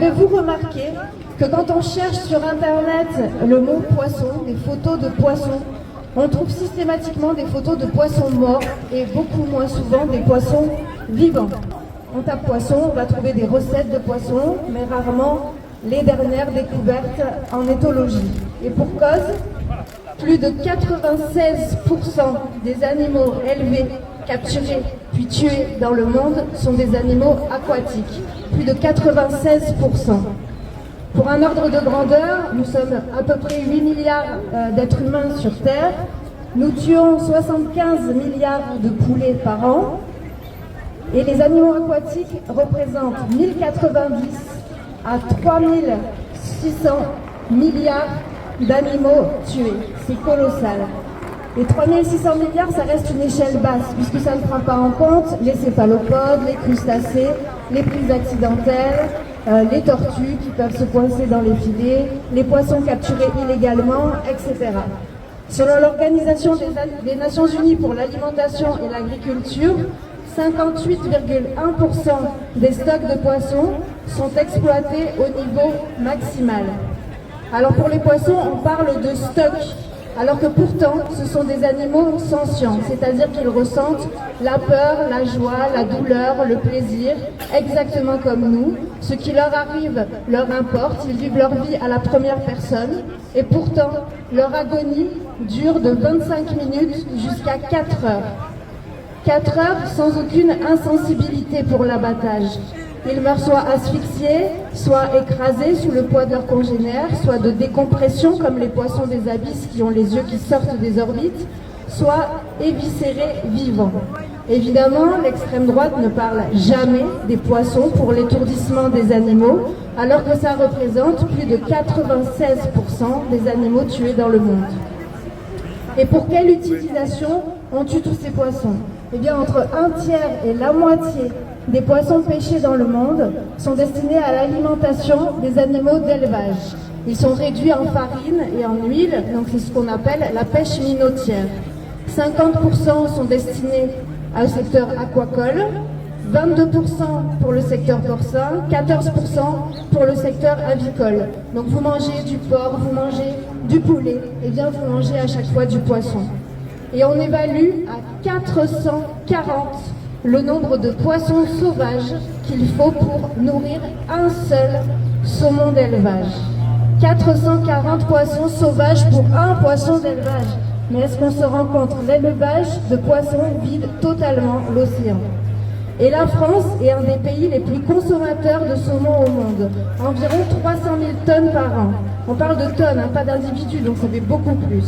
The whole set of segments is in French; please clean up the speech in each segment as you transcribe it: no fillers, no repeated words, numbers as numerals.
avez-vous remarqué que quand on cherche sur Internet le mot poisson, des photos de poissons, on trouve systématiquement des photos de poissons morts et beaucoup moins souvent des poissons vivants. On tape poisson, on va trouver des recettes de poissons, mais rarement les dernières découvertes en éthologie. Et pour cause, plus de 96% des animaux élevés, capturés puis tués dans le monde sont des animaux aquatiques. Plus de 96%. Pour un ordre de grandeur, nous sommes à peu près 8 milliards d'êtres humains sur Terre. Nous tuons 75 milliards de poulets par an. Et les animaux aquatiques représentent 1090 à 3600 milliards d'animaux tués. C'est colossal. Les 3600 milliards, ça reste une échelle basse, puisque ça ne prend pas en compte les céphalopodes, les crustacés, les prises accidentelles, les tortues qui peuvent se coincer dans les filets, les poissons capturés illégalement, etc. Selon l'Organisation des Nations Unies pour l'alimentation et l'agriculture, 58,1% des stocks de poissons sont exploités au niveau maximal. Alors pour les poissons, on parle de stock, alors que pourtant ce sont des animaux sentients, c'est-à-dire qu'ils ressentent la peur, la joie, la douleur, le plaisir, exactement comme nous. Ce qui leur arrive leur importe, ils vivent leur vie à la première personne, et pourtant leur agonie dure de 25 minutes jusqu'à 4 heures. 4 heures sans aucune insensibilité pour l'abattage. Ils meurent soit asphyxiés, soit écrasés sous le poids de leurs congénères, soit de décompression comme les poissons des abysses qui ont les yeux qui sortent des orbites, soit éviscérés vivants. Évidemment, l'extrême droite ne parle jamais des poissons pour l'étourdissement des animaux, alors que ça représente plus de 96% des animaux tués dans le monde. Et pour quelle utilisation on tue tous ces poissons? Eh bien, entre un tiers et la moitié des poissons pêchés dans le monde sont destinés à l'alimentation des animaux d'élevage. Ils sont réduits en farine et en huile, donc c'est ce qu'on appelle la pêche minotière. 50% sont destinés au secteur aquacole, 22% pour le secteur porcin, 14% pour le secteur avicole. Donc vous mangez du porc, vous mangez du poulet, et bien vous mangez à chaque fois du poisson. Et on évalue à 440 le nombre de poissons sauvages qu'il faut pour nourrir un seul saumon d'élevage. 440 poissons sauvages pour un poisson d'élevage. Mais est-ce qu'on se rend compte? L'élevage de poissons vide totalement l'océan. Et la France est un des pays les plus consommateurs de saumon au monde. Environ 300 000 tonnes par an. On parle de tonnes, hein, pas d'individus, donc ça fait beaucoup plus.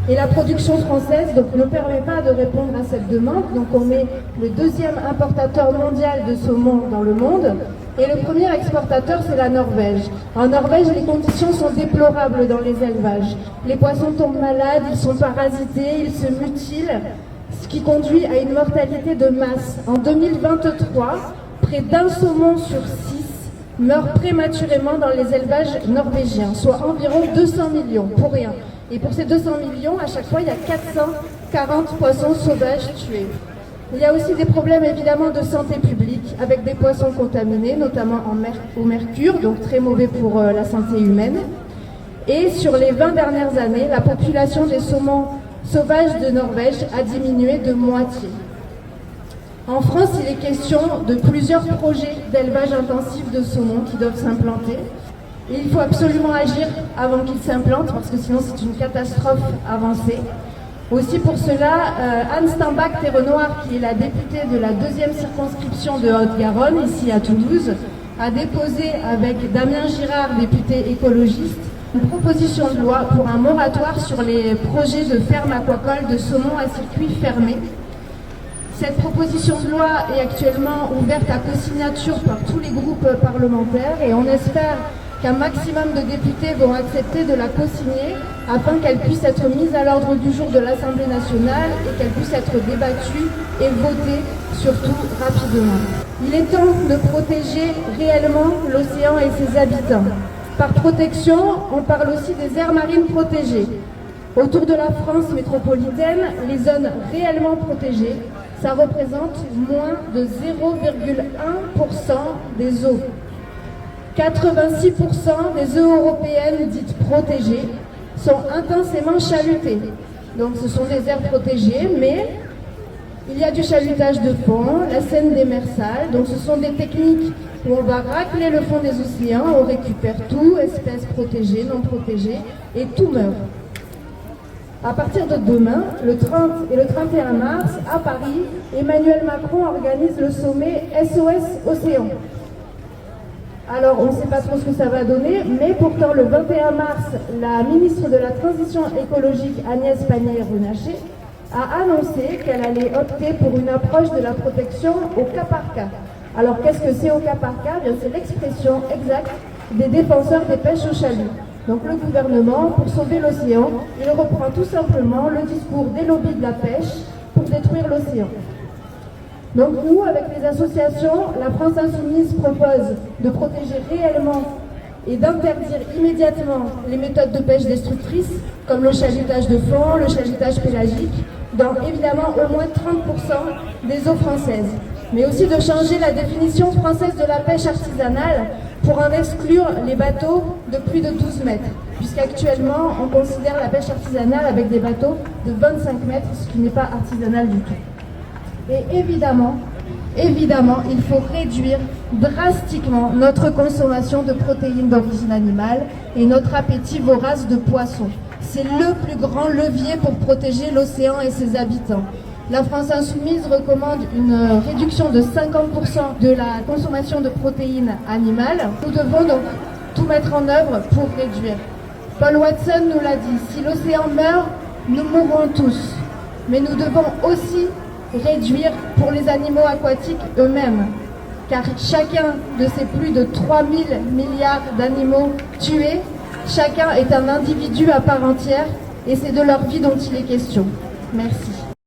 Et la production française ne permet pas de répondre à cette demande. Donc on est le deuxième importateur mondial de saumon dans le monde. Et le premier exportateur, c'est la Norvège. En Norvège, les conditions sont déplorables dans les élevages. Les poissons tombent malades, ils sont parasités, ils se mutilent, ce qui conduit à une mortalité de masse. En 2023, près d'un saumon sur 6 meurt prématurément dans les élevages norvégiens, soit environ 200 millions, pour rien. Et pour ces 200 millions, à chaque fois, il y a 440 poissons sauvages tués. Il y a aussi des problèmes évidemment de santé publique avec des poissons contaminés, notamment au mercure, donc très mauvais pour la santé humaine. Et sur les 20 dernières années, la population des saumons sauvages de Norvège a diminué de moitié. En France, il est question de plusieurs projets d'élevage intensif de saumon qui doivent s'implanter. Et il faut absolument agir avant qu'ils s'implantent, parce que sinon c'est une catastrophe avancée. Aussi pour cela, Anne Steinbach-Thérenard, qui est la députée de la 2e circonscription de Haute-Garonne, ici à Toulouse, a déposé avec Damien Girard, député écologiste, une proposition de loi pour un moratoire sur les projets de ferme aquacole de saumon à circuit fermé. Cette proposition de loi est actuellement ouverte à co-signature par tous les groupes parlementaires et on espère qu'un maximum de députés vont accepter de la co-signer afin qu'elle puisse être mise à l'ordre du jour de l'Assemblée nationale et qu'elle puisse être débattue et votée, surtout rapidement. Il est temps de protéger réellement l'océan et ses habitants. Par protection, on parle aussi des aires marines protégées. Autour de la France métropolitaine, les zones réellement protégées, ça représente moins de 0,1% des eaux. 86% des eaux européennes dites protégées sont intensément chalutées. Donc ce sont des aires protégées, mais il y a du chalutage de fond, la Seine démersale. Donc ce sont des techniques où on va racler le fond des océans, on récupère tout, espèces protégées, non protégées, et tout meurt. À partir de demain, le 30 et le 31 mars, à Paris, Emmanuel Macron organise le sommet SOS Océan. Alors, on ne sait pas trop ce que ça va donner, mais pourtant, le 21 mars, la ministre de la Transition écologique, Agnès Pannier-Runacher, a annoncé qu'elle allait opter pour une approche de la protection au cas par cas. Alors, qu'est-ce que c'est au cas par cas? Bien, c'est l'expression exacte des défenseurs des pêches au chalut. Donc, le gouvernement, pour sauver l'océan, il reprend tout simplement le discours des lobbies de la pêche pour détruire l'océan. Donc nous, avec les associations, la France Insoumise propose de protéger réellement et d'interdire immédiatement les méthodes de pêche destructrices, comme le chalutage de fond, le chalutage pélagique, dans évidemment au moins 30% des eaux françaises. Mais aussi de changer la définition française de la pêche artisanale pour en exclure les bateaux de plus de 12 mètres, puisqu'actuellement on considère la pêche artisanale avec des bateaux de 25 mètres, ce qui n'est pas artisanal du tout. Et évidemment, il faut réduire drastiquement notre consommation de protéines d'origine animale et notre appétit vorace de poissons. C'est le plus grand levier pour protéger l'océan et ses habitants. La France Insoumise recommande une réduction de 50% de la consommation de protéines animales. Nous devons donc tout mettre en œuvre pour réduire. Paul Watson nous l'a dit, si l'océan meurt, nous mourrons tous. Mais nous devons aussi réduire pour les animaux aquatiques eux-mêmes, car chacun de ces plus de 3000 milliards d'animaux tués, chacun est un individu à part entière et c'est de leur vie dont il est question. Merci.